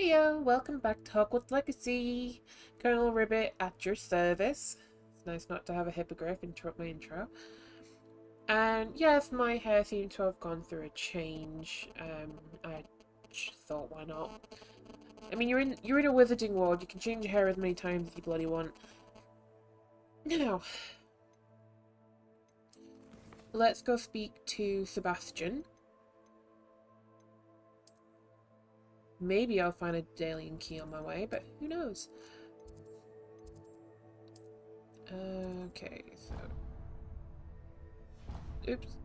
Heyo, welcome back to Hogwarts Legacy. Colonel Ribbit at your service. It's nice not to have a hippogriff interrupt my intro. And yes, my hair seems to have gone through a change. I just thought, why not? I mean, you're in a wizarding world. You can change your hair as many times as you bloody want. Now, let's go speak to Sebastian. Maybe I'll find a Dalian key on my way, but who knows? Okay, so... Oops.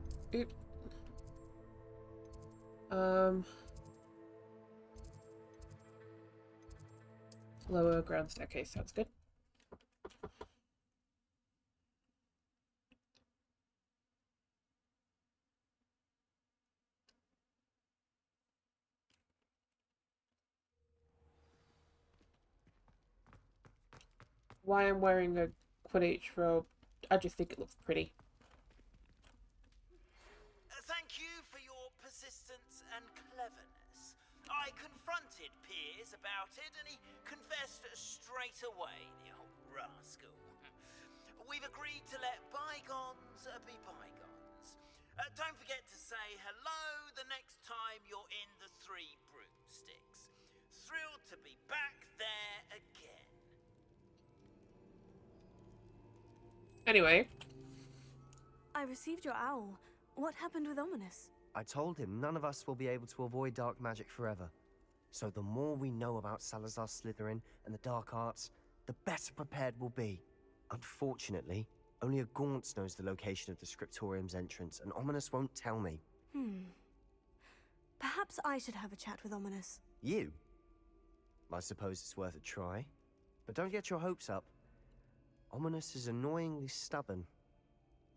Lower ground staircase, sounds good. Why I'm wearing a Quidditch robe, I just think it looks pretty. Thank you for your persistence and cleverness. I confronted Piers about it and he confessed straight away, the old rascal. We've agreed to let bygones be bygones. Don't forget to say hello the next time you're in the Three Broomsticks. Thrilled to be back there again. Anyway. I received your owl. What happened with Ominis? I told him none of us will be able to avoid dark magic forever. So the more we know about Salazar Slytherin and the dark arts, the better prepared we'll be. Unfortunately, only a Gaunt knows the location of the Scriptorium's entrance, and Ominis won't tell me. Perhaps I should have a chat with Ominis. You? I suppose it's worth a try. But don't get your hopes up. Ominis is annoyingly stubborn.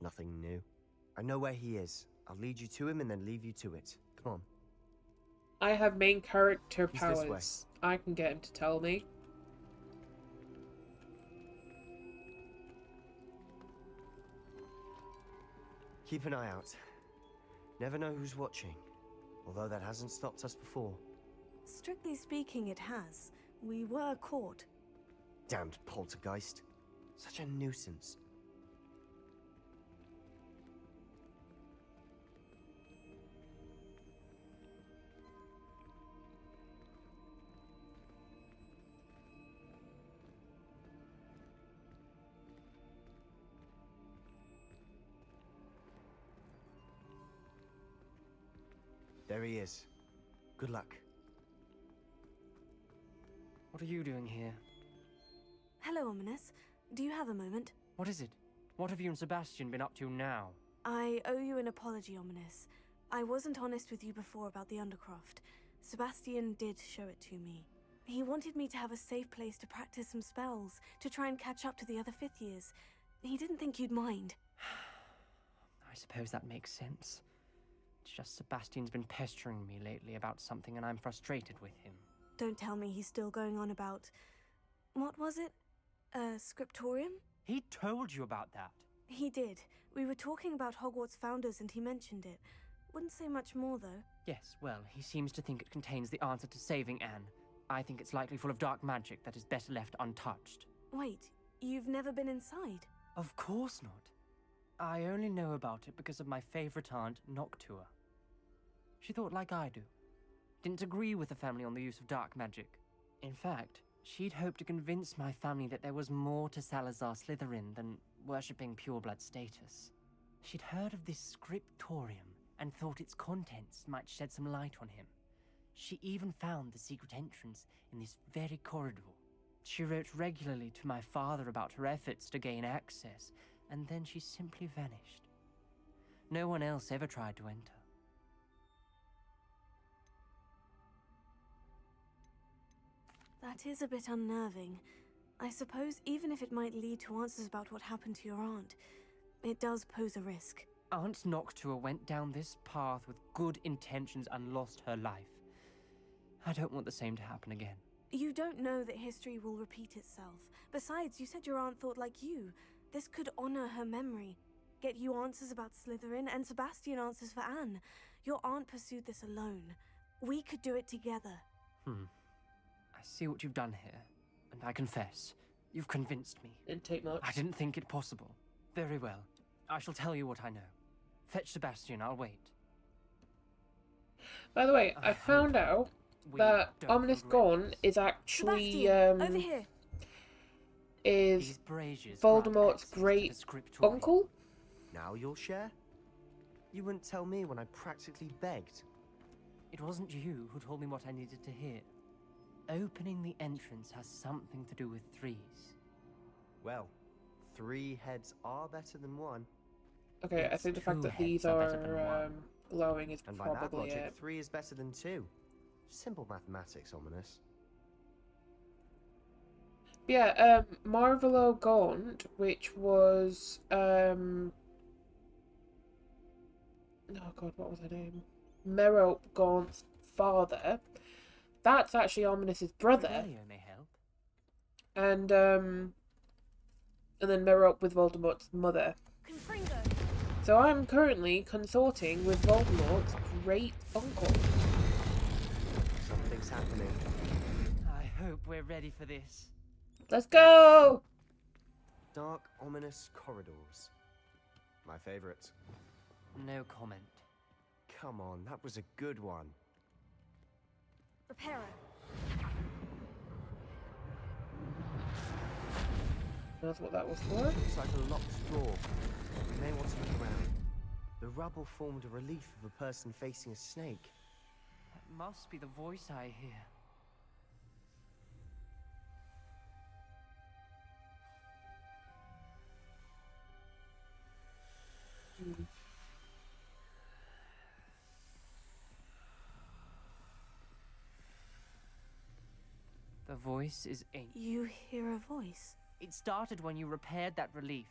Nothing new. I know where he is. I'll lead you to him and then leave you to it. Come on. I have main character He's this way. powers. I can get him to tell me. Keep an eye out. Never know who's watching. Although that hasn't stopped us before. Strictly speaking, it has. We were caught. Damned poltergeist. Such a nuisance. There he is. Good luck. What are you doing here? Hello, Ominis. Do you have a moment? What is it? What have you and Sebastian been up to now? I owe you an apology, Ominis. I wasn't honest with you before about the Undercroft. Sebastian did show it to me. He wanted me to have a safe place to practice some spells, to try and catch up to the other fifth years. He didn't think you'd mind. I suppose that makes sense. It's just Sebastian's been pestering me lately about something and I'm frustrated with him. Don't tell me he's still going on about... What was it? Scriptorium? He told you about that? He did. We were talking about Hogwarts founders and he mentioned it. Wouldn't say much more, though. Yes, well, he seems to think it contains the answer to saving Anne. I think it's likely full of dark magic that is better left untouched. Wait, you've never been inside? Of course not. I only know about it because of my favorite aunt, Noctua. She thought like I do. Didn't agree with the family on the use of dark magic. In fact, she'd hoped to convince my family that there was more to Salazar Slytherin than worshipping pureblood status. She'd heard of this scriptorium and thought its contents might shed some light on him. She even found the secret entrance in this very corridor. She wrote regularly to my father about her efforts to gain access, and then she simply vanished. No one else ever tried to enter. That is a bit unnerving. I suppose even if it might lead to answers about what happened to your aunt, it does pose a risk. Aunt Noctua went down this path with good intentions and lost her life. I don't want the same to happen again. You don't know that history will repeat itself. Besides, you said your aunt thought like you. This could honor her memory. Get you answers about Slytherin and Sebastian answers for Anne. Your aunt pursued this alone. We could do it together. I see what you've done here, and I confess, you've convinced me. Didn't take much. I didn't think it possible. Very well. I shall tell you what I know. Fetch Sebastian, I'll wait. By the way, I I found out We that don't Ominis regret Gaunt this. is actually Sebastian, over here. is These braziers grant Voldemort's access to great the scriptorium. uncle. Now you'll share? You wouldn't tell me when I practically begged. It wasn't you who told me what I needed to hear. Opening the entrance has something to do with threes. Well, 3 heads are better than 1. Okay, I It's think the fact 2 that these heads are better than are 1. glowing is And by that probably logic, it. 3 is better than 2. Simple mathematics, Ominis. But yeah, Marvolo Gaunt, which was oh god, what was her name? Merope Gaunt's father. That's actually Omnis's brother. Revelio may help. And then Merope with Voldemort's mother. Confringo. So I'm currently consorting with Voldemort's great uncle. Something's happening. I hope we're ready for this. Let's go! Dark, ominous corridors. My favorite. No comment. Come on, that was a good one. Reparo. That's what that was for. Looks like a locked door. You may want to look around. The rubble formed a relief of a person facing a snake. That must be the voice I hear. The voice is ancient. You hear a voice. It started when you repaired that relief.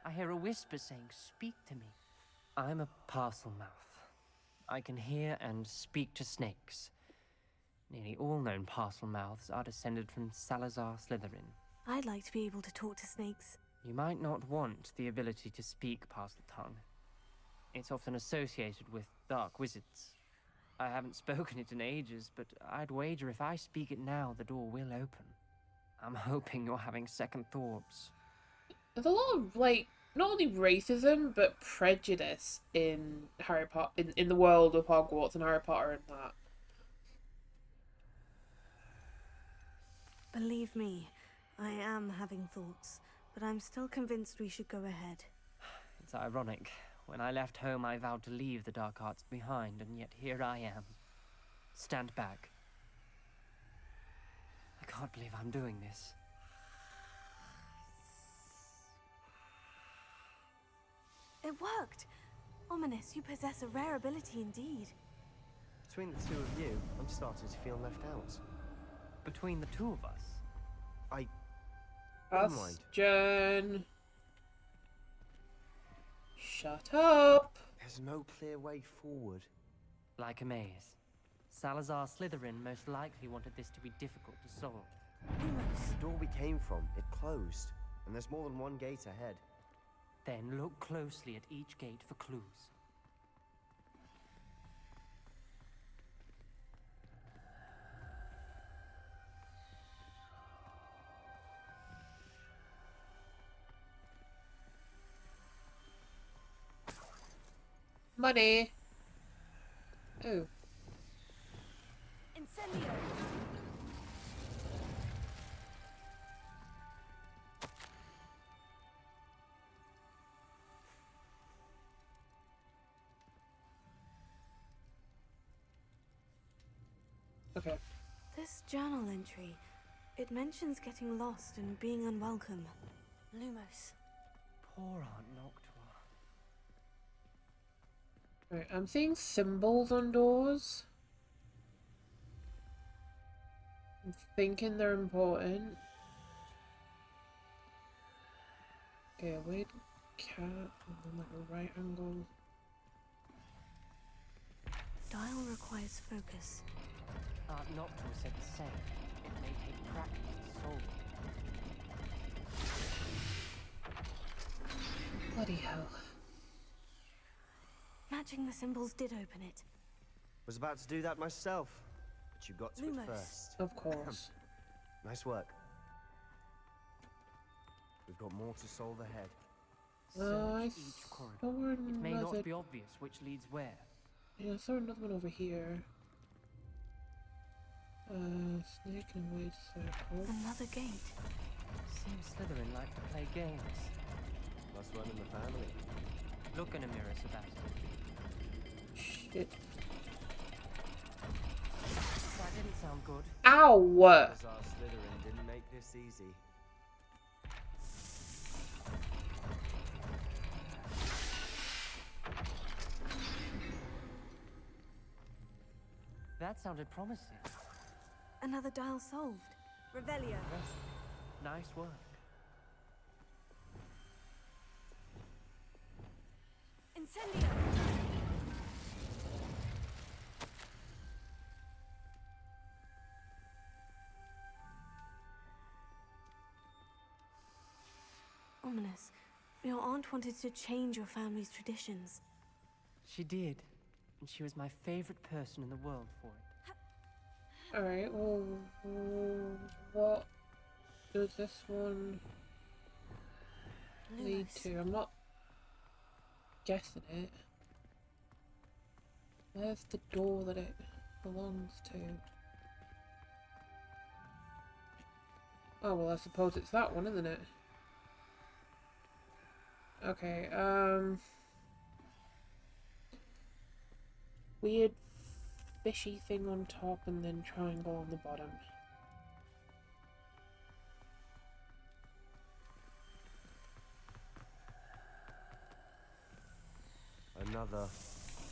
I hear a whisper saying, "Speak to me." I'm a parcel mouth. I can hear and speak to snakes. Nearly all known parcel mouths are descended from Salazar Slytherin. I'd like to be able to talk to snakes. You might not want the ability to speak parcel tongue. It's often associated with dark wizards. I haven't spoken it in ages, but I'd wager if I speak it now, the door will open. I'm hoping you're having second thoughts. There's a lot of, like, not only racism, but prejudice in Harry Potter, in the world of Hogwarts and Harry Potter and that. Believe me, I am having thoughts, but I'm still convinced we should go ahead. It's ironic. When I left home, I vowed to leave the dark arts behind, and yet here I am. Stand back. I can't believe I'm doing this. It worked! Ominis, you possess a rare ability indeed. Between the two of you, I'm starting to feel left out. Between the two of us, Never mind. Bastion! Shut up! There's no clear way forward. like a maze. Salazar Slytherin most likely wanted this to be difficult to solve. The door we came from, it closed. And there's more than one gate ahead. Then look closely at each gate for clues. Money! Oh. Incendio! Okay. This journal entry, it mentions getting lost and being unwelcome. Lumos. Poor Aunt Noctua. Right, I'm seeing symbols on doors. I'm thinking they're important. Okay, wait, cat, and then like a right angle. Dial requires focus. Aunt Noctua said the same. It may take practice to solve it. Bloody hell. Matching the symbols did open it. Was about to do that myself, but you got to it Lumos. first. Of course. Nice work. We've got more to solve ahead. Search I each corridor. saw It may another. not be obvious which leads where. Yeah, I saw another one over here. Snake and a wide circle. Another gate. Seems Slytherin like to play games. Must run in the family. Look in a mirror, Sebastian. Shit. That didn't sound good. Ow! Salazar Slytherin didn't make this easy. That sounded promising. Another dial solved. Revelio. Nice work. Incendio. Ominous. Your aunt wanted to change your family's traditions. She did. And she was my favorite person in the world for it. Alright, well, what does this one lead Lewis. to? I'm not guessing it. Where's the door that it belongs to? Oh, well, I suppose it's that one, isn't it? Okay, weird fishy thing on top and then triangle on the bottom.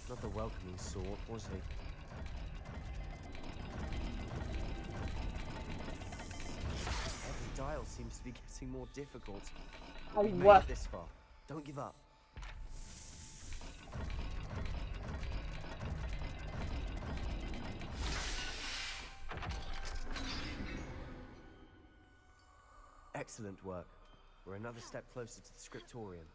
Another welcoming sort, was he? Every dial seems to be getting more difficult. Oh, We've made what? it this far. Don't give up. Excellent work. We're another step closer to the scriptorium.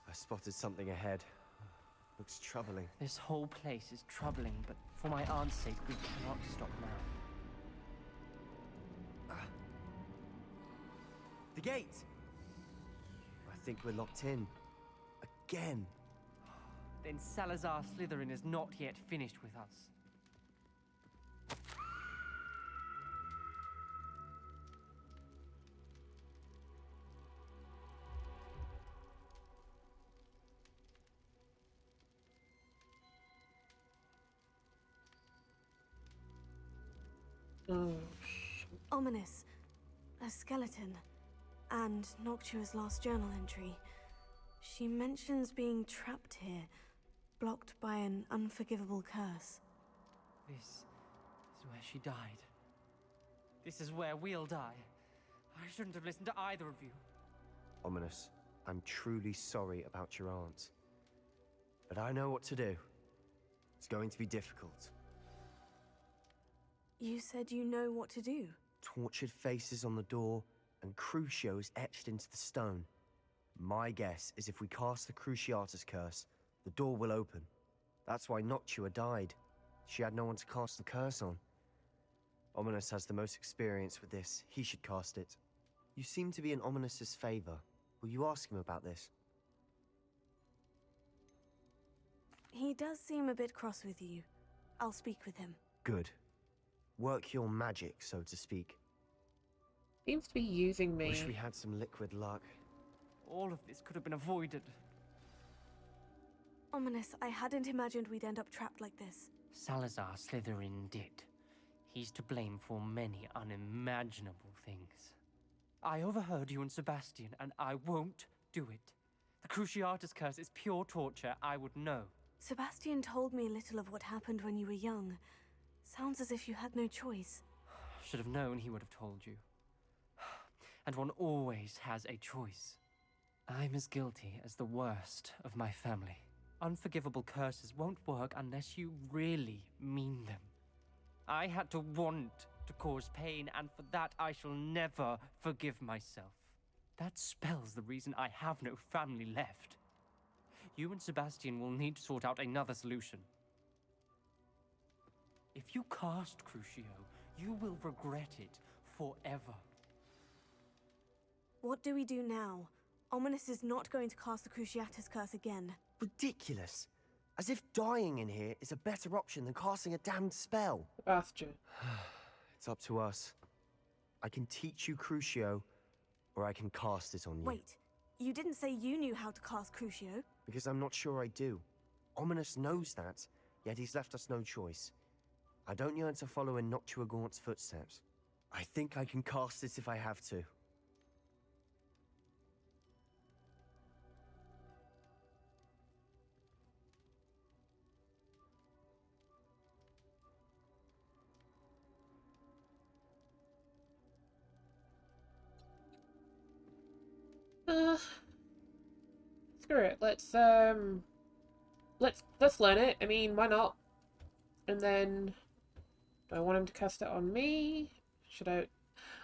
I spotted something ahead. Looks troubling. This whole place is troubling, but for my aunt's sake, we cannot stop now. The gate! I think we're locked in. Again. Then Salazar Slytherin is not yet finished with us. Oh, Ominous. A skeleton. And Noctua's last journal entry. She mentions being trapped here, blocked by an unforgivable curse. This is where she died. This is where we'll die. I shouldn't have listened to either of you. Ominous, I'm truly sorry about your aunt. But I know what to do. It's going to be difficult. You said you know what to do. Tortured faces on the door and Crucios etched into the stone. My guess is if we cast the Cruciatus curse, the door will open. That's why Noctua died. She had no one to cast the curse on. Ominous has the most experience with this. He should cast it. You seem to be in Ominous's favor. Will you ask him about this? He does seem a bit cross with you. I'll speak with him. Good. Work your magic, so to speak. seems to be using me. Wish we had some liquid luck. All of this could have been avoided. Ominous, I hadn't imagined we'd end up trapped like this. Salazar Slytherin did. He's to blame for many unimaginable things. I overheard you and Sebastian, and I won't do it. The Cruciatus curse is pure torture, I would know. Sebastian told me little of what happened when you were young. Sounds as if you had no choice. Should have known he would have told you. And one always has a choice. I'm as guilty as the worst of my family. Unforgivable curses won't work unless you really mean them. I had to want to cause pain, and for that I shall never forgive myself. That spell's the reason I have no family left. You and Sebastian will need to sort out another solution. If you cast Crucio, you will regret it forever. What do we do now? Ominis is not going to cast the Cruciatus curse again. Ridiculous. As if dying in here is a better option than casting a damned spell. Sebastian. It's up to us. I can teach you Crucio, or I can cast it on you. Wait, you didn't say you knew how to cast Crucio? Because I'm not sure I do. Ominis knows that, yet he's left us no choice. I don't yearn to follow in Noctua Gaunt's footsteps. I think I can cast it if I have to. Screw it. Let's learn it. I mean, why not? And then, do I want him to cast it on me? Should I?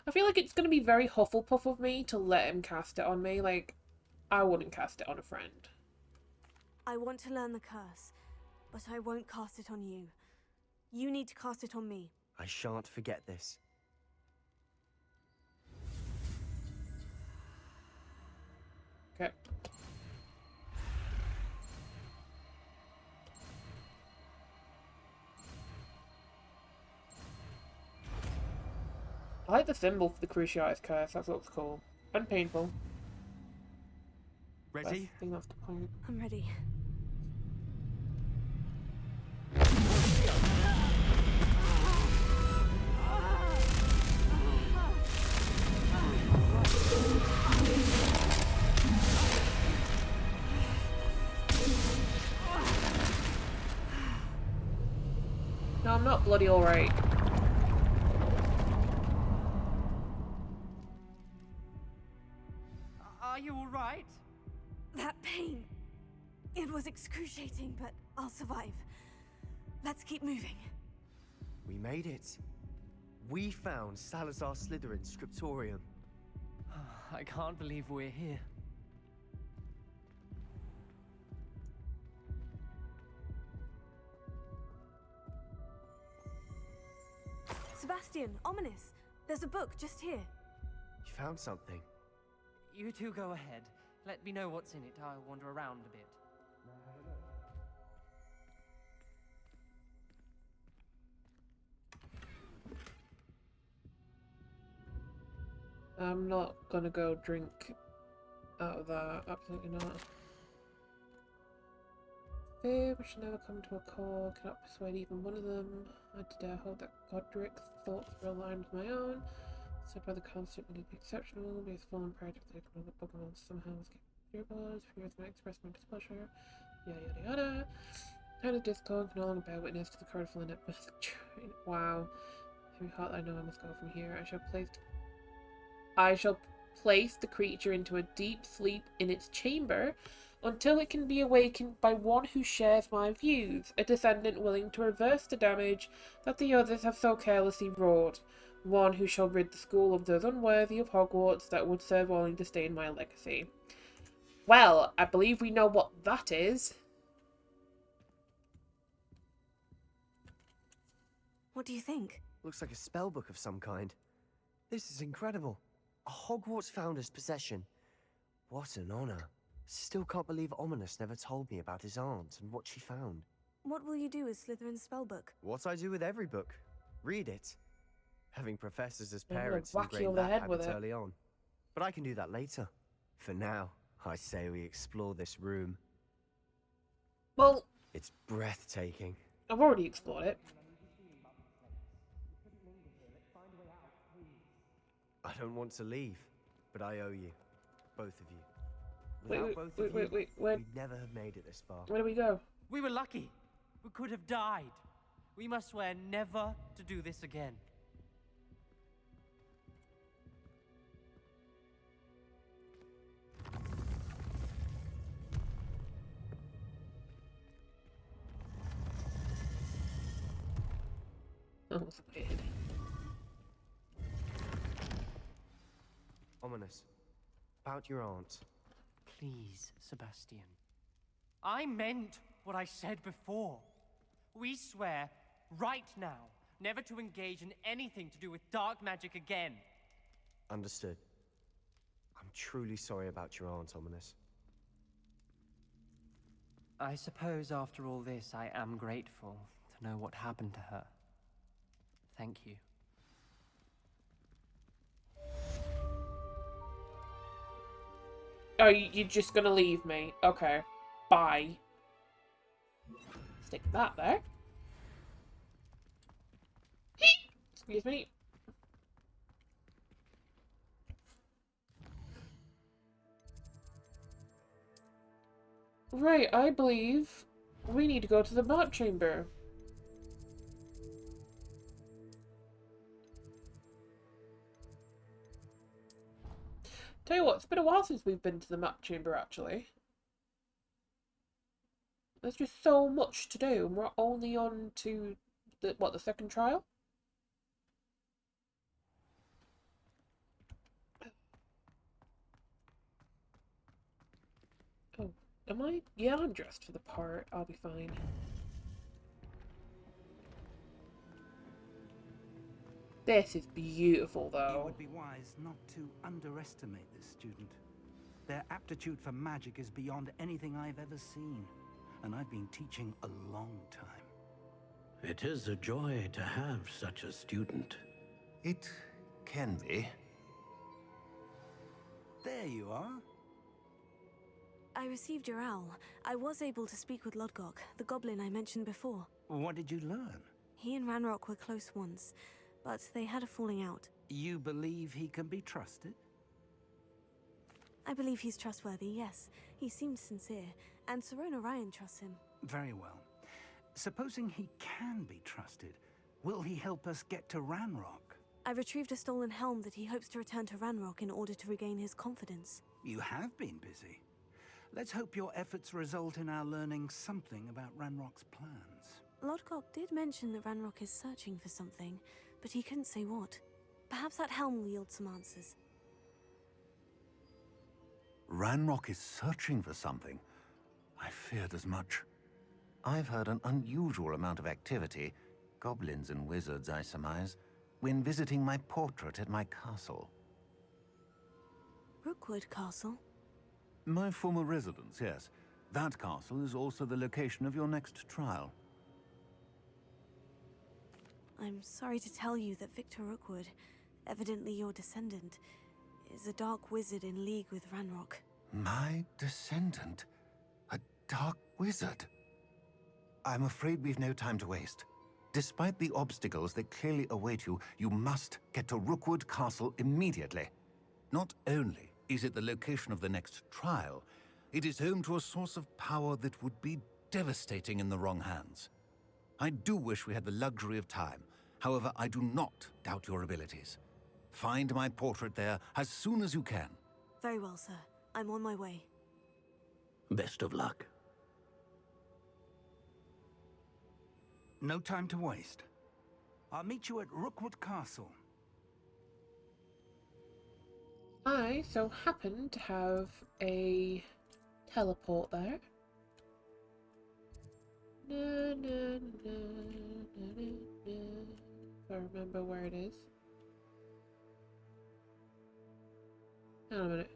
I feel like it's gonna be very Hufflepuff of me to let him cast it on me. Like, I wouldn't cast it on a friend. I want to learn the curse, but I won't cast it on you. You need to cast it on me. I shan't forget this. Okay. I like the symbol for the Cruciatus curse. That looks cool and painful. Ready? I think that's the point. I'm ready. No, I'm not bloody alright. Are you all right? That pain. It was excruciating, but I'll survive. Let's keep moving. We made it. We found Salazar Slytherin's scriptorium. I can't believe we're here. Sebastian, Ominis, there's a book just here. You found something. You two go ahead. Let me know what's in it. I'll wander around a bit. I'm not gonna go drink out of that. Absolutely not. Fear, we should never come to a call. Cannot persuade even one of them. I dare hope that Godric's thoughts were aligned with my own. So by the constant need be exceptional, be as full and proud if they can the Pokemon somehow escape fear blows, fears may express my displeasure, yada yada yada. Kind of discord, can no longer bear witness to the cardful in it. Wow. Heavy heart, I know I must go from here. I shall place the creature into a deep sleep in its chamber until it can be awakened by one who shares my views, a descendant willing to reverse the damage that the others have so carelessly wrought, one who shall rid the school of those unworthy of Hogwarts that would serve only to stain my legacy. Well, I believe we know what that is. What do you think? Looks like a spell book of some kind. This is incredible. A Hogwarts founder's possession. What an honor. Still can't believe Ominis never told me about his aunt and what she found. What will you do with Slytherin's spellbook? What I do with every book. Read it. Having professors as I'm gonna parents whack you ingrained over the that head with habit it. early on. But I can do that later. For now, I say we explore this room. Well, It's breathtaking. I've already explored it. I don't want to leave, but I owe you. Both of you. Wait, Without wait, both wait, of wait, you, wait, where- we'd never have made it this far. Where do we go? We were lucky. We could have died. We must swear never to do this again. Oh, that's weird. Ominis, About your aunt. Please, Sebastian. I meant what I said before. We swear, right now, never to engage in anything to do with dark magic again. Understood. I'm truly sorry about your aunt, Ominis. I suppose after all this, I am grateful to know what happened to her. Thank you. Oh, you're just gonna leave me? Okay. Bye. Stick that there. Excuse me. Right, I believe we need to go to the map chamber. Tell you what, it's been a while since we've been to the map chamber, actually. There's just so much to do, and we're only on to the second trial? Oh, am I? Yeah, I'm dressed for the part. I'll be fine. This is beautiful, It though. would be wise not to underestimate this student. Their aptitude for magic is beyond anything I've ever seen, and I've been teaching a long time. It is a joy to have such a student. It can be. There you are. I received your owl. I was able to speak with Lodgok, the goblin I mentioned before. What did you learn? He and Ranrock were close once, but they had a falling out. You believe he can be trusted? I believe he's trustworthy, yes. He seems sincere, and Serona Ryan trusts him. Very well. Supposing he can be trusted, will he help us get to Ranrock? I retrieved a stolen helm that he hopes to return to Ranrock in order to regain his confidence. You have been busy. Let's hope your efforts result in our learning something about Ranrock's plans. Lodgok did mention that Ranrock is searching for something, but he couldn't say what. Perhaps that helm will yield some answers. Ranrock is searching for something. I feared as much. I've heard an unusual amount of activity, goblins and wizards, I surmise, when visiting my portrait at my castle. Rookwood Castle? My former residence, yes. That castle is also the location of your next trial. I'm sorry to tell you that Victor Rookwood, evidently your descendant, is a dark wizard in league with Ranrock. My descendant? A dark wizard? I'm afraid we've no time to waste. Despite the obstacles that clearly await you, you must get to Rookwood Castle immediately. Not only is it the location of the next trial, it is home to a source of power that would be devastating in the wrong hands. I do wish we had the luxury of time. However, I do not doubt your abilities. Find my portrait there as soon as you can. Very well, sir. I'm on my way. Best of luck. No time to waste. I'll meet you at Rookwood Castle. I so happen to have a teleport there. Na, na, na, na, na, na. If I remember where it is. Hang on a minute.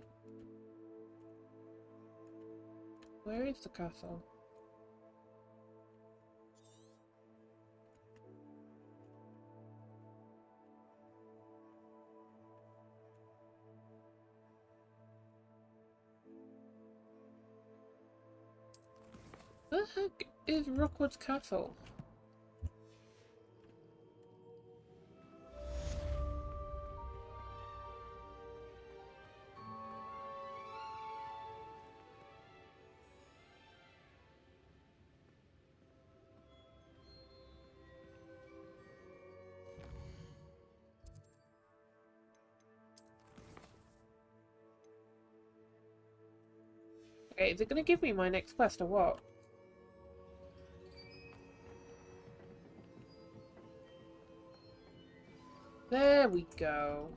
Where is the castle? Where the heck is Rookwood's castle? Okay, is it gonna give me my next quest or what? There we go.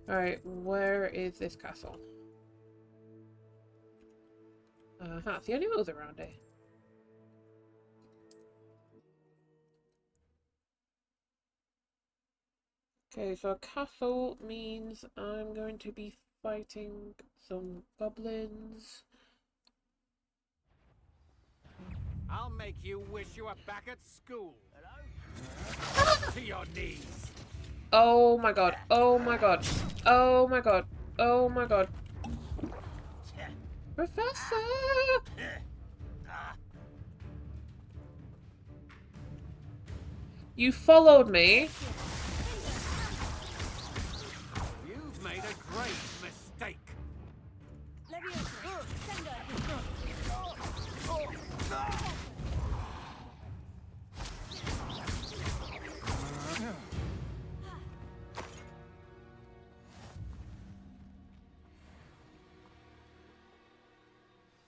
Alright, where is this castle? It's the only road around it. Okay, so a castle means I'm going to be fighting some goblins. I'll make you wish you were back at school. Hello? To your knees. Oh my god, oh my god, oh my god, oh my god. Professor! You followed me. You've made a great mistake.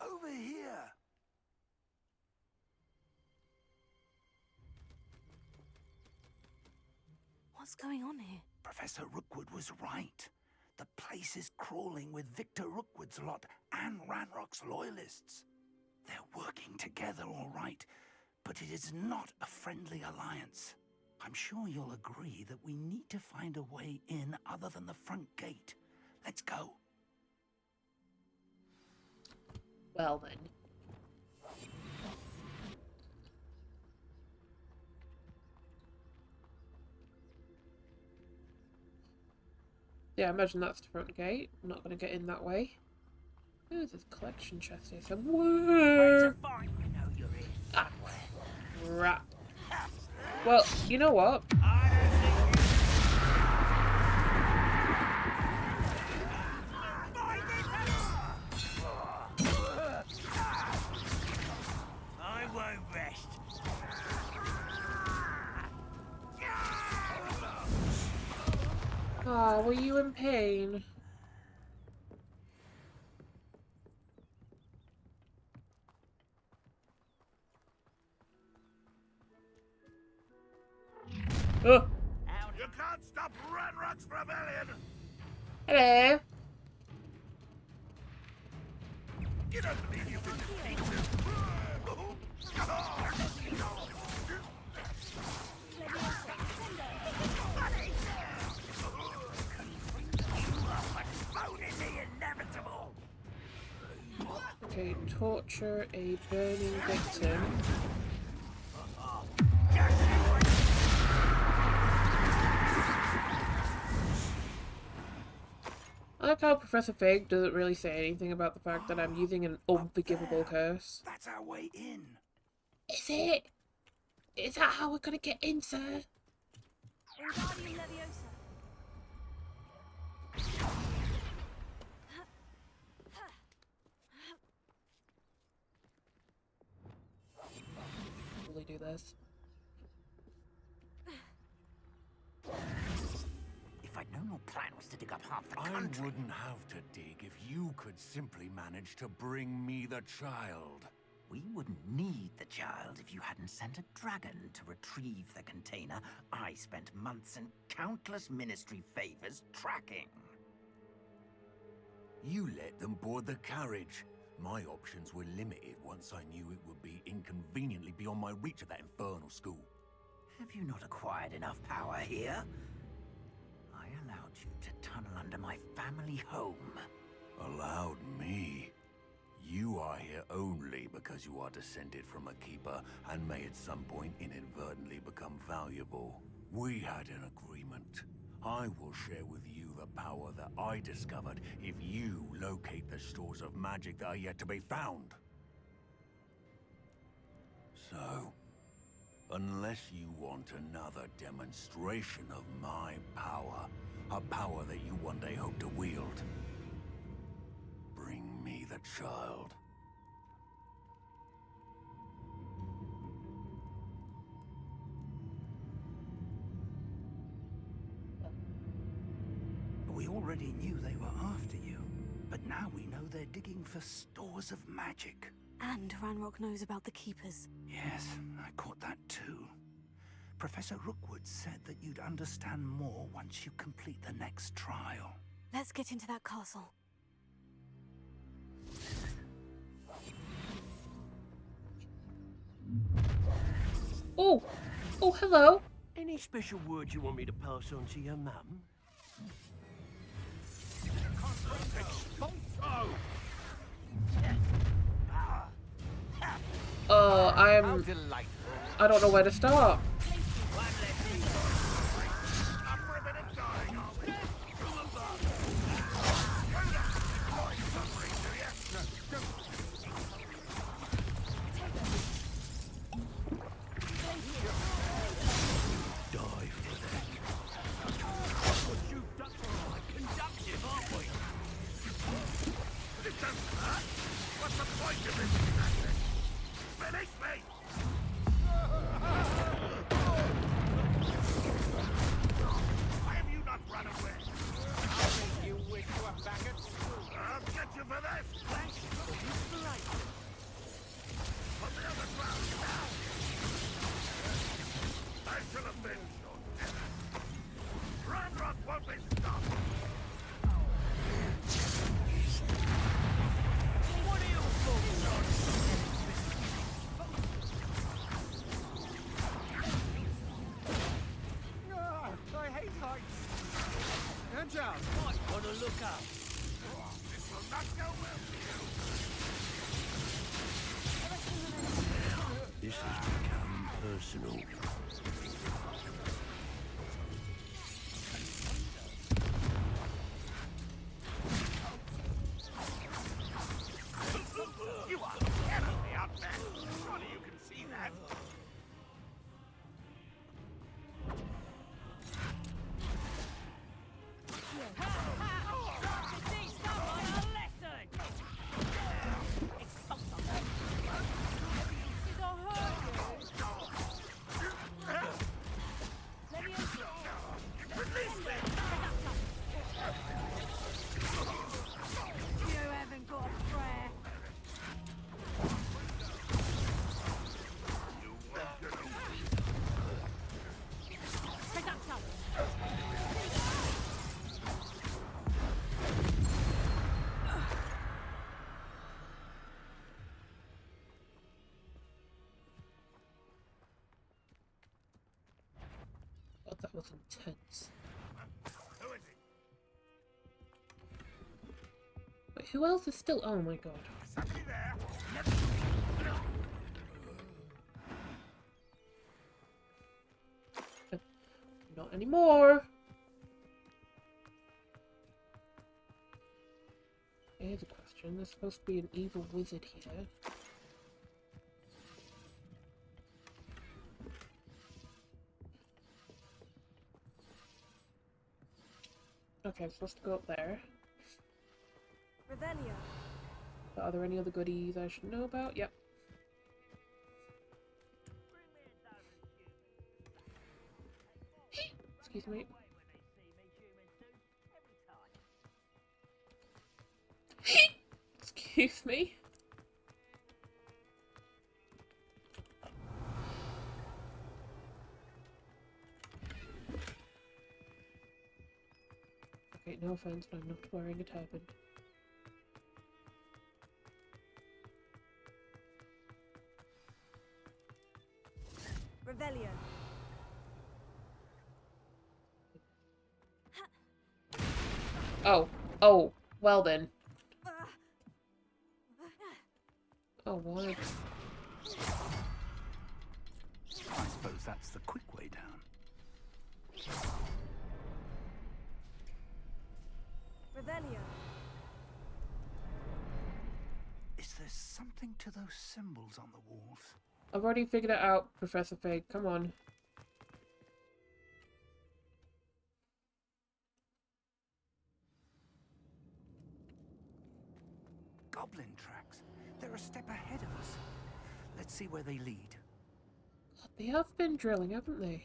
Over here! What's going on here? Professor Rookwood was right. The place is crawling with Victor Rookwood's lot and Ranrock's loyalists. They're working together, all right, but it is not a friendly alliance. I'm sure you'll agree that we need to find a way in other than the front gate. Let's go. Well then. Yeah, I imagine that's the front gate. I'm not going to get in that way. Ooh, there's a collection chest here somewhere. Ah, crap. Well, you know what? I won't rest. Ah, were you in pain? Oh. You can't stop Ranrock's rebellion. Hello. You don't believe you can defeat him. Okay, torture a burning victim. I like how Professor Fig doesn't really say anything about the fact that I'm using an unforgivable curse. That's our way in. Is it? Is that how we're gonna get in, sir? Wingardium Leviosa. Will we do this? If I'd known your plan was to dig up half the I country... wouldn't have to dig if you could simply manage to bring me the child. We wouldn't need the child if you hadn't sent a dragon to retrieve the container I spent months and countless ministry favors tracking. You let them board the carriage. My options were limited once I knew it would be inconveniently beyond my reach at that infernal school. Have you not acquired enough power here? I allowed you to tunnel under my family home. Allowed me? You are here only because you are descended from a keeper and may at some point inadvertently become valuable. We had an agreement. I will share with you the power that I discovered if you locate the stores of magic that are yet to be found. So, unless you want another demonstration of my power, a power that you one day hope to wield, bring me the child. We already knew they were after you, but now we know they're digging for stores of magic. And Ranrock knows about the Keepers. Yes, I caught that too. Professor Rookwood said that you'd understand more once you complete the next trial. Let's get into that castle. Oh! Oh, hello! Any special words you want me to pass on to your mum? I don't know where to start. This has become personal. You are terribly outmatched. Surely you can see that. God, that was intense. Wait, who else is still? Oh my god. Not anymore. Here's a question. There's supposed to be an evil wizard here. Okay, I'm supposed to go up there. Revelio. But are there any other goodies I should know about? Yep. Excuse me. Excuse me. Okay, no offense, but I'm not wearing a turban. Revelio. Oh. Oh. Well then. Oh, what? I suppose that's the quick way down. Revelio. Is there something to those symbols on the walls? I've already figured it out, Professor Fig. Come on. Goblin tracks. They're a step ahead of us. Let's see where they lead. God, they have been drilling, haven't they?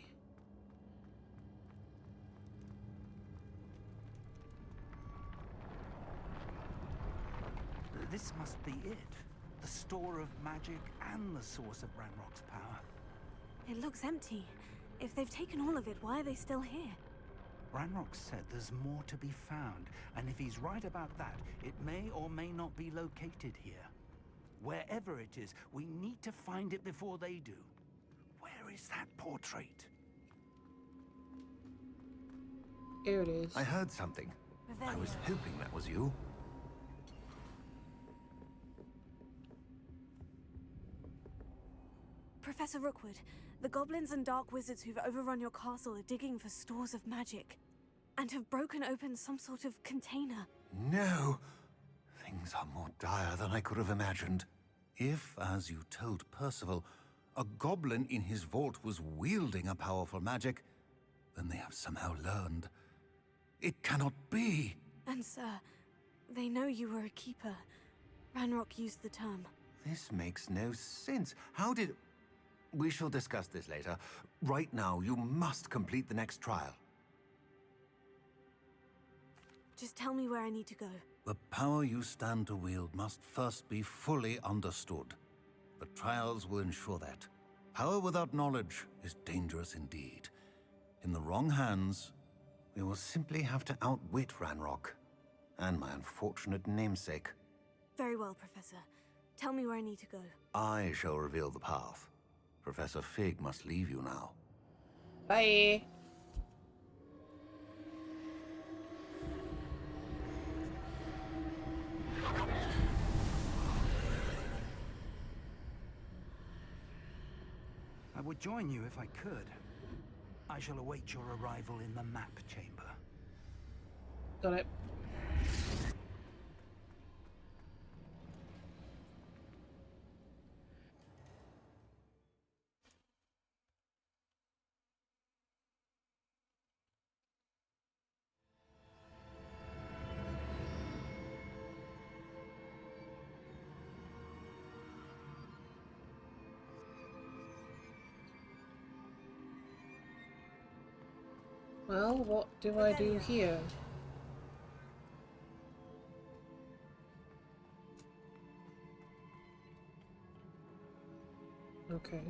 This must be it. The store of magic and the source of Ranrock's power. It looks empty. If they've taken all of it, why are they still here? Ranrock said there's more to be found, and if he's right about that, it may or may not be located here. Wherever it is, we need to find it before they do. Where is that portrait? Here it is. I heard something. I was hoping that was you. Professor Rookwood, the goblins and dark wizards who've overrun your castle are digging for stores of magic, and have broken open some sort of container. No! Things are more dire than I could have imagined. If, as you told Percival, a goblin in his vault was wielding a powerful magic, then they have somehow learned. It cannot be! And sir, they know you were a keeper. Ranrock used the term. This makes no sense. How did... We shall discuss this later. Right now, you must complete the next trial. Just tell me where I need to go. The power you stand to wield must first be fully understood. The trials will ensure that. Power without knowledge is dangerous indeed. In the wrong hands, we will simply have to outwit Ranrock and my unfortunate namesake. Very well, Professor. Tell me where I need to go. I shall reveal the path. Professor Fig must leave you now. Bye. I would join you if I could. I shall await your arrival in the map chamber. Got it. Well, what do I do here? Okay.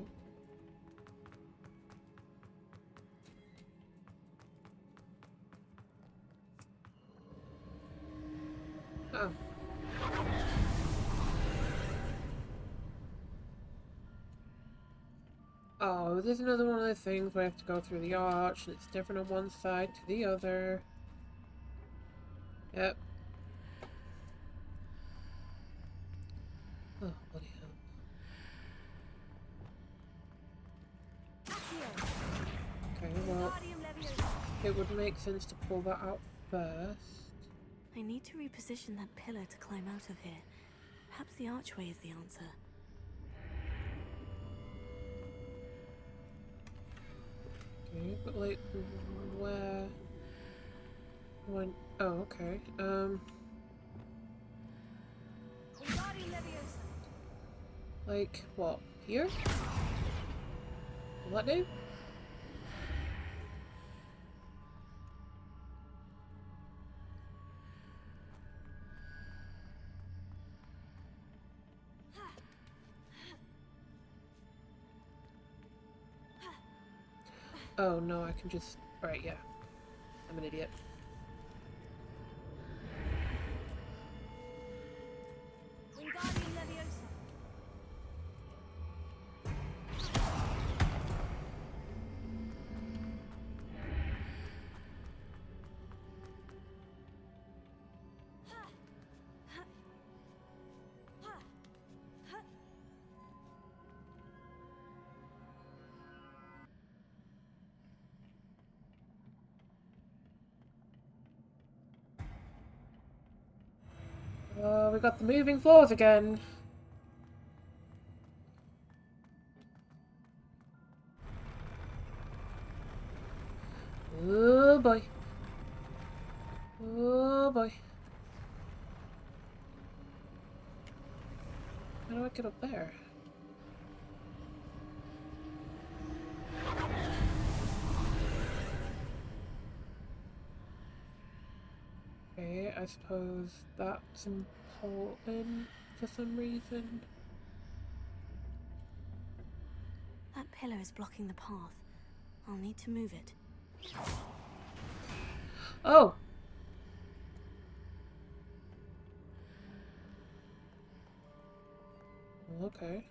Oh. Oh, there's another one of those things where I have to go through the arch, and it's different on one side to the other. Yep. Oh, bloody hell. Okay, well, it would make sense to pull that out first. I need to reposition that pillar to climb out of here. Perhaps the archway is the answer. Okay, but like, where? When? Oh, okay. Like, what? Here? Will that do? Oh no, I can just... Right, yeah. I'm an idiot. We got the moving floors again. Oh boy. Oh boy. How do I get up there? Okay, I suppose that's important for some reason. That pillar is blocking the path. I'll need to move it. Oh! Okay.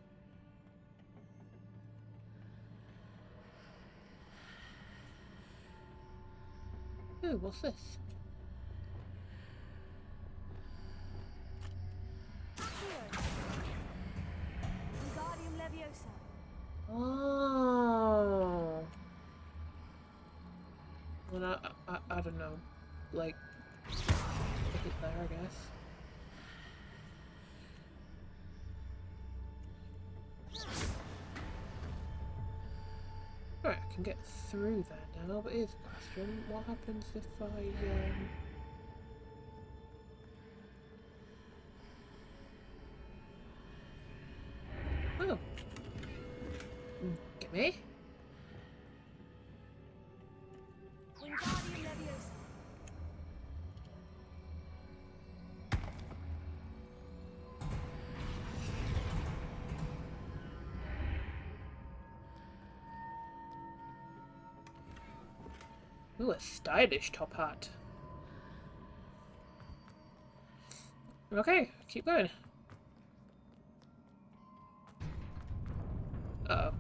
Ooh, what's this? Wingardium Leviosa. Oh. Well, I don't know. Like, put it there, I guess. Right, I can get through there now, but here's a question. What happens if I, Oh. Gimme. Wingardium Leviosa. Ooh, a stylish top hat. Okay, keep going. Uh-oh.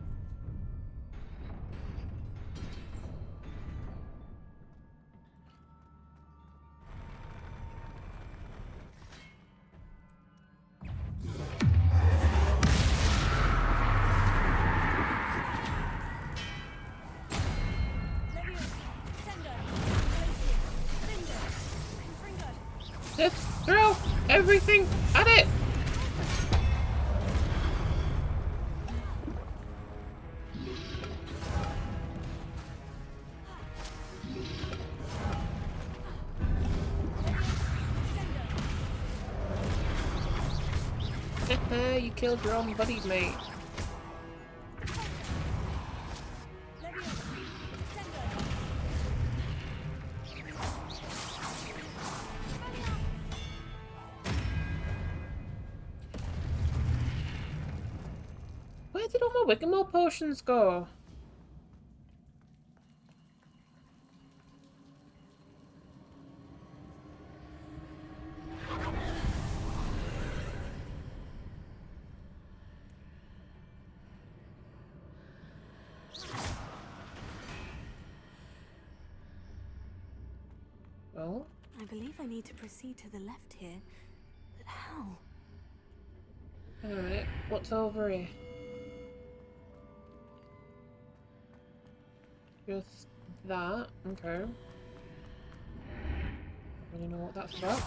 Just throw everything at it! You killed your own buddies, mate. Where did all my Wickamore potions go? Well, I believe I need to proceed to the left here, but how? hang on a minute. What's over here? Just that. Okay. I don't know what that's about.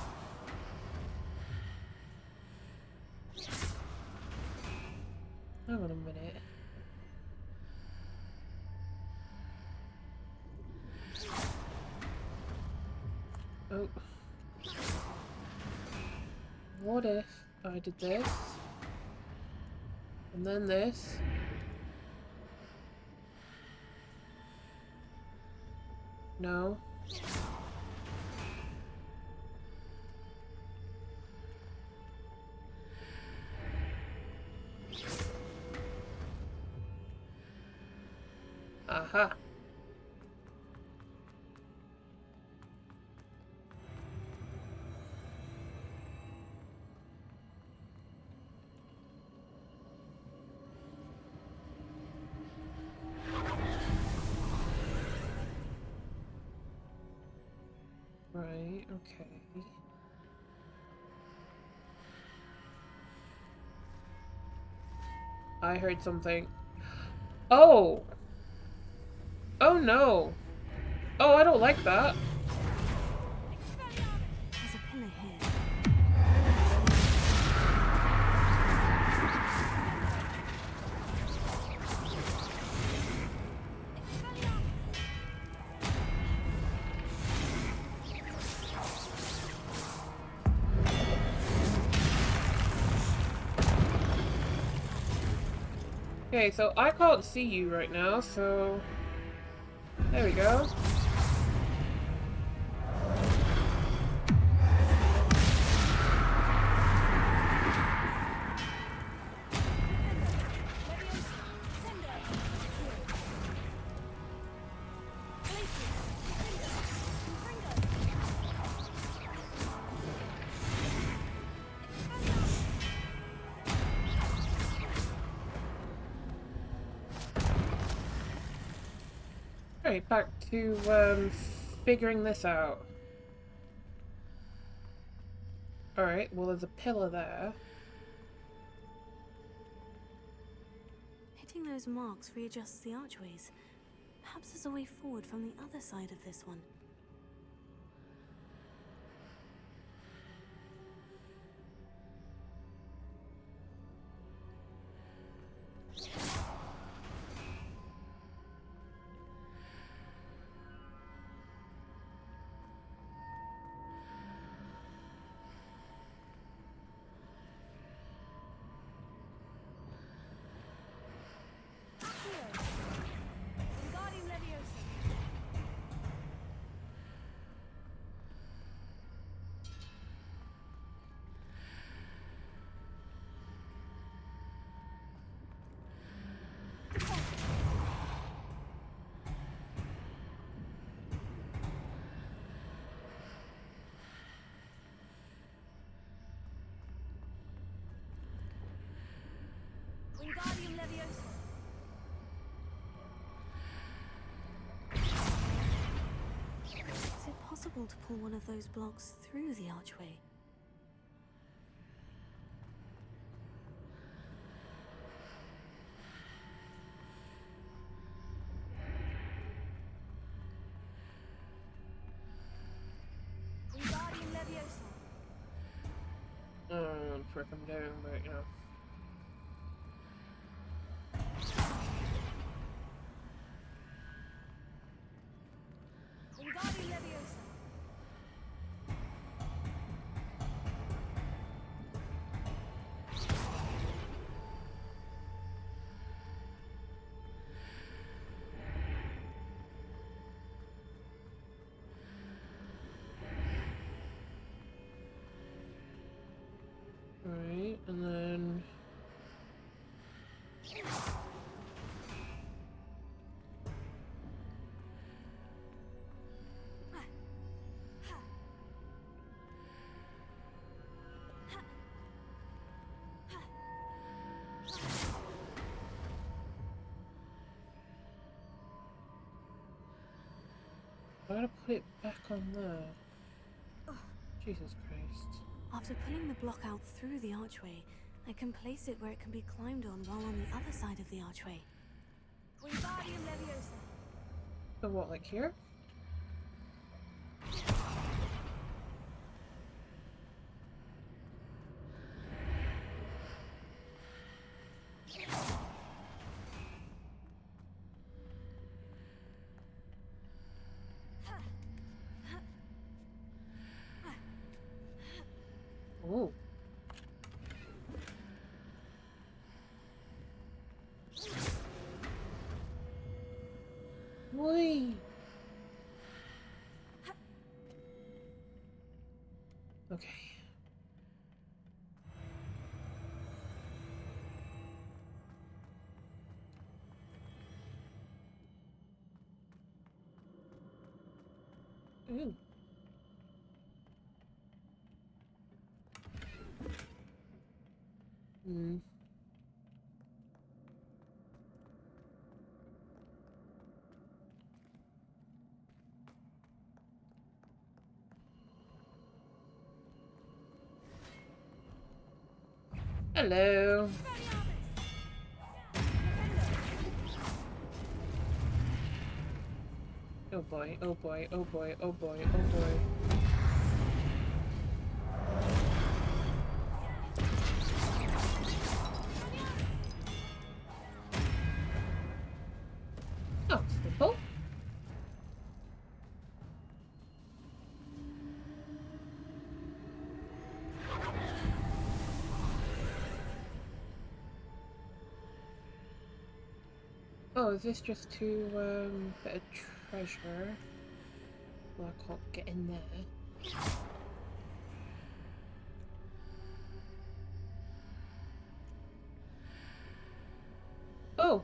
Hang on a minute. Oh. What if I did this? And then this? No. Aha. Right, okay. I heard something. Oh! Oh no! Oh, I don't like that. There's a pillar here. Okay, so I can't see you right now, so... There we go. Right, back to figuring this out. Alright, well there's a pillar there. Hitting those marks readjusts the archways. Perhaps there's a way forward from the other side of this one. Wingardium Leviosa. Is it possible to pull one of those blocks through the archway? Wingardium Leviosa. I don't know what the frick I'm doing, but you know. Wingardium Leviosa. Alright, and then... I gotta put it back on there. Jesus Christ. After pulling the block out through the archway, I can place it where it can be climbed on while on the other side of the archway. Wingardium Leviosa. So what, like here? Ooh. Whee! Okay. Ooh. Hmm. Hello. Oh boy, oh boy, oh boy, oh boy, oh boy. Oh, simple. Oh, is this just to, bit of treasure? Well, I can't get in there. Oh!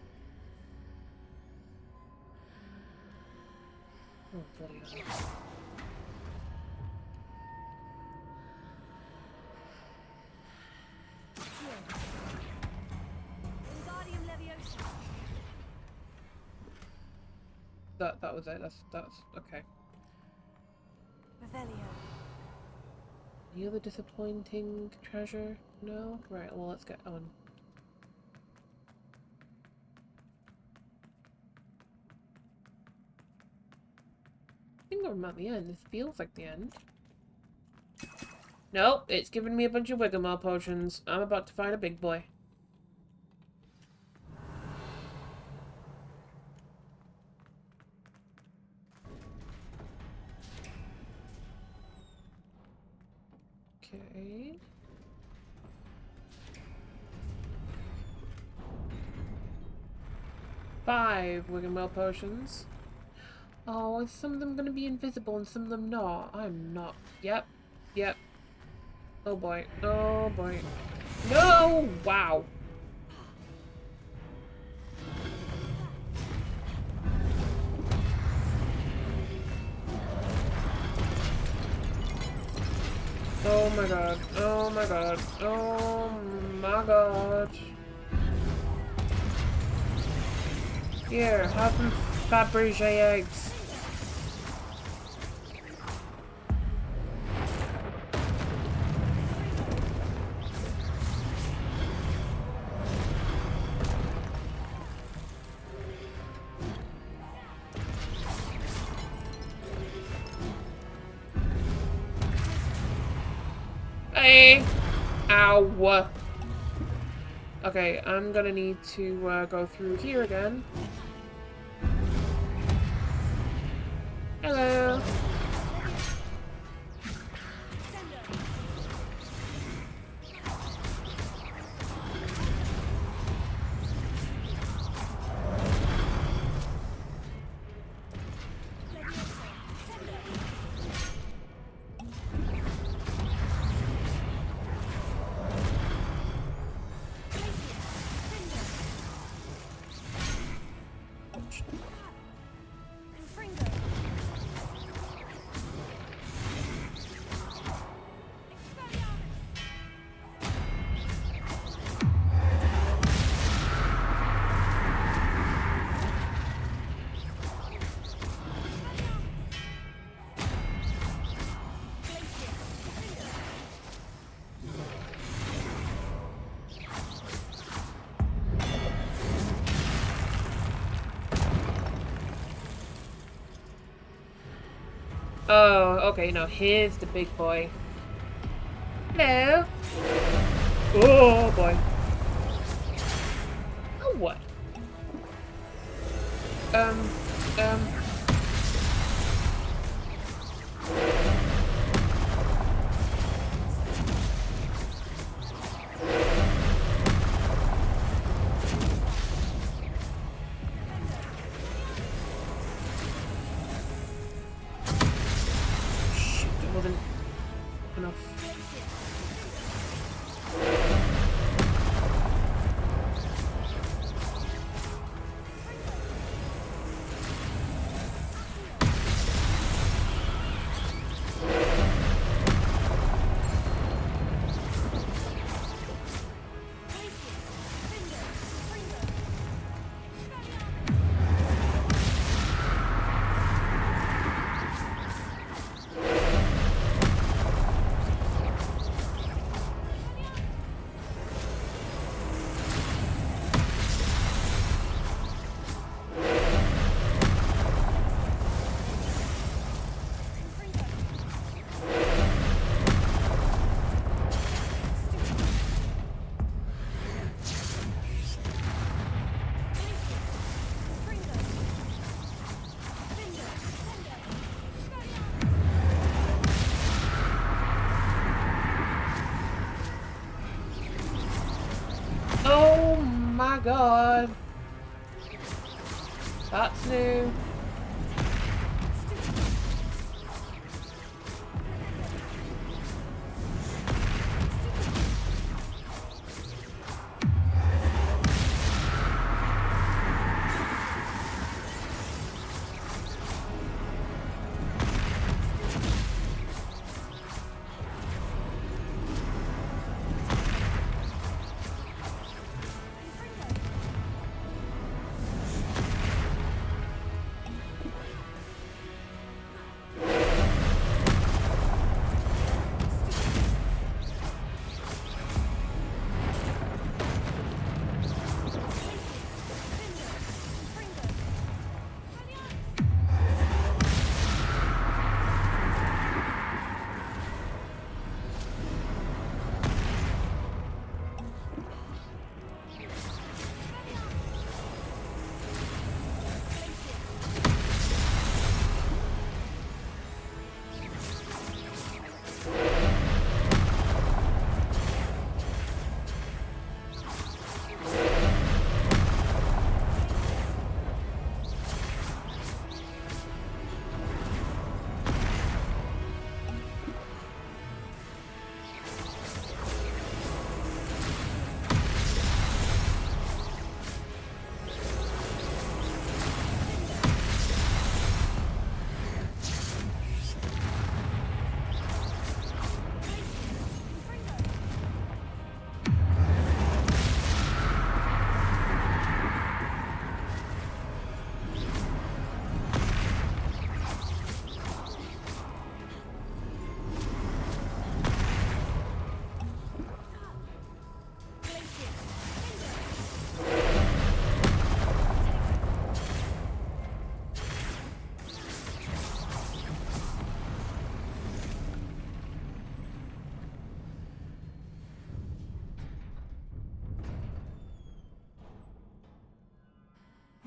Oh, bloody hell. Wingardium Leviosa. that was it. That's okay. Revelio. Any other disappointing treasure? No? Right, well, let's get on. I think I'm at the end. This feels like the end. Nope, it's giving me a bunch of Wiggamore potions. I'm about to find a big boy. Okay. Five Wiggamore potions. Oh, is some of them gonna be invisible and some of them not? I'm not. Yep. Yep. Oh boy. Oh boy. No! Wow. Oh my god. Oh my god. Oh my god. Here, have some Fabergé eggs. Hey! Ow! Okay, I'm gonna need to go through here again. Hello! Oh, okay, now here's the big boy. Hello. Oh boy. Oh what? Wasn't enough. Oh my god. That's new.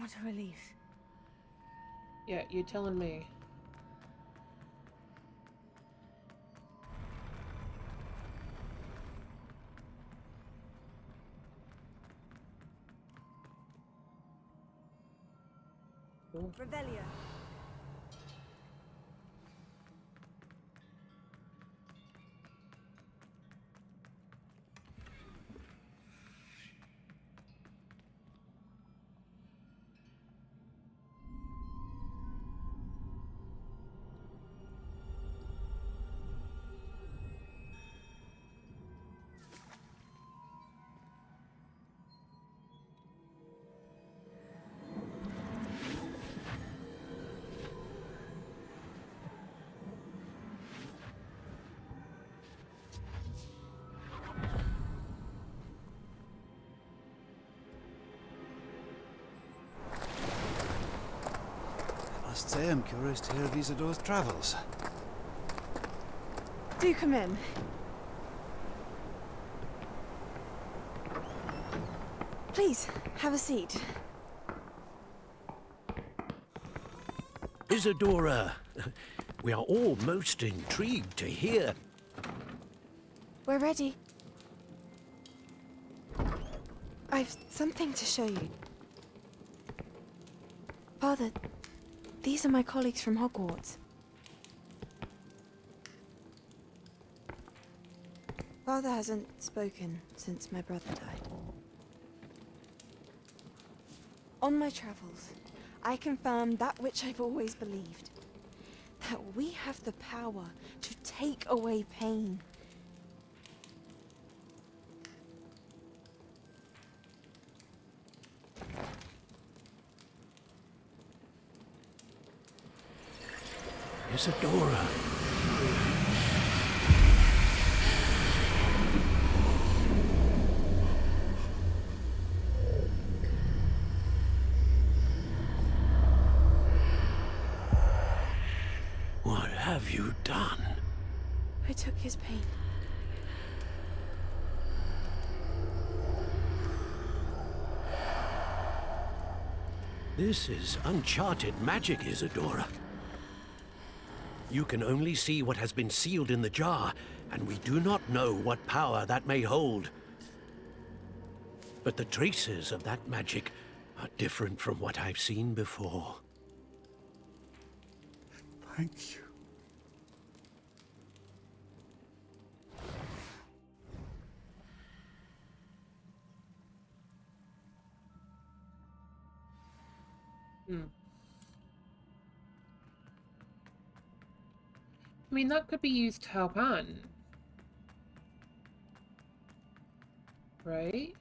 What a relief. Yeah, you're telling me. Revelio. I must say I'm curious to hear of Isidore's travels. Do come in. Please, have a seat. Isadora, we are all most intrigued to hear. We're ready. I've something to show you. Father, these are my colleagues from Hogwarts. Father hasn't spoken since my brother died. On my travels, I confirmed that which I've always believed. That we have the power to take away pain. Isadora. What have you done? I took his pain. This is uncharted magic, Isadora. You can only see what has been sealed in the jar, and we do not know what power that may hold. But the traces of that magic are different from what I've seen before. Thank you. I mean, that could be used to help Anne. Right?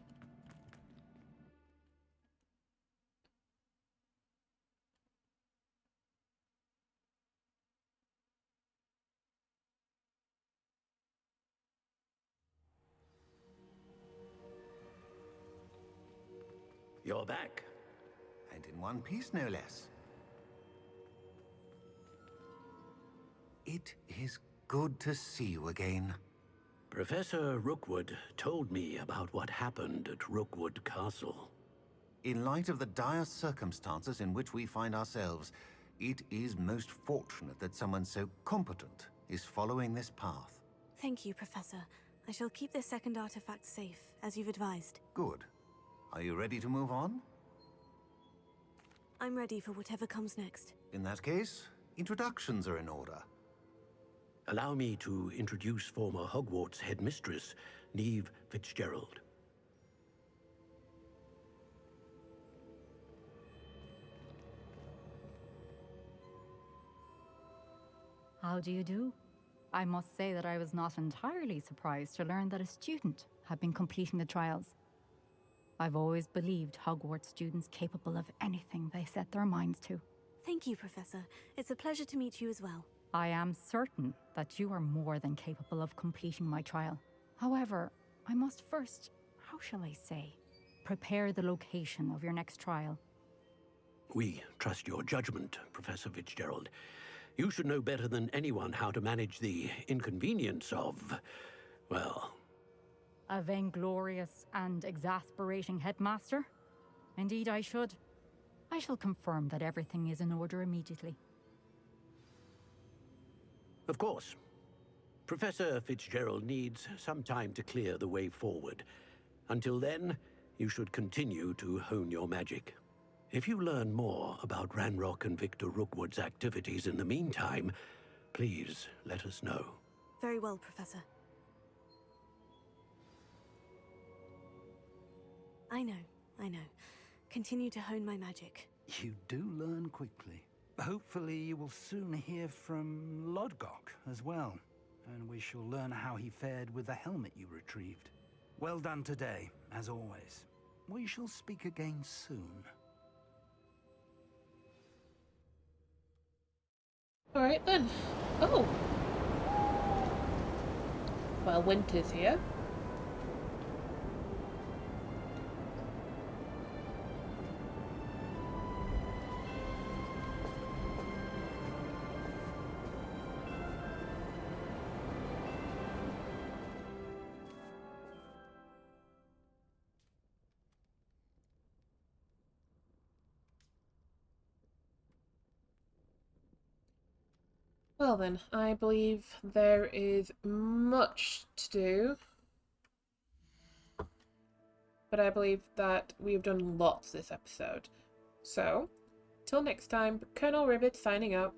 You're back. And in one piece, no less. It is good to see you again. Professor Rookwood told me about what happened at Rookwood Castle. In light of the dire circumstances in which we find ourselves, it is most fortunate that someone so competent is following this path. Thank you, Professor. I shall keep this second artifact safe, as you've advised. Good. Are you ready to move on? I'm ready for whatever comes next. In that case, introductions are in order. Allow me to introduce former Hogwarts headmistress, Neve Fitzgerald. How do you do? I must say that I was not entirely surprised to learn that a student had been completing the trials. I've always believed Hogwarts students capable of anything they set their minds to. Thank you, Professor. It's a pleasure to meet you as well. I am certain that you are more than capable of completing my trial. However, I must first, how shall I say, prepare the location of your next trial. We trust your judgment, Professor Fitzgerald. You should know better than anyone how to manage the inconvenience of, well... A vainglorious and exasperating headmaster? Indeed I should. I shall confirm that everything is in order immediately. Of course. Professor Fitzgerald needs some time to clear the way forward. Until then, you should continue to hone your magic. If you learn more about Ranrock and Victor Rookwood's activities in the meantime, please let us know. Very well, Professor. I know. Continue to hone my magic. You do learn quickly. Hopefully you will soon hear from Lodgok as well, and we shall learn how he fared with the helmet you retrieved. Well done today, as always. We shall speak again soon. Alright then. Oh! Well, winter's here. Well then, I believe there is much to do. But I believe that we've done lots this episode. So, till next time, Colonel Ribbit signing out.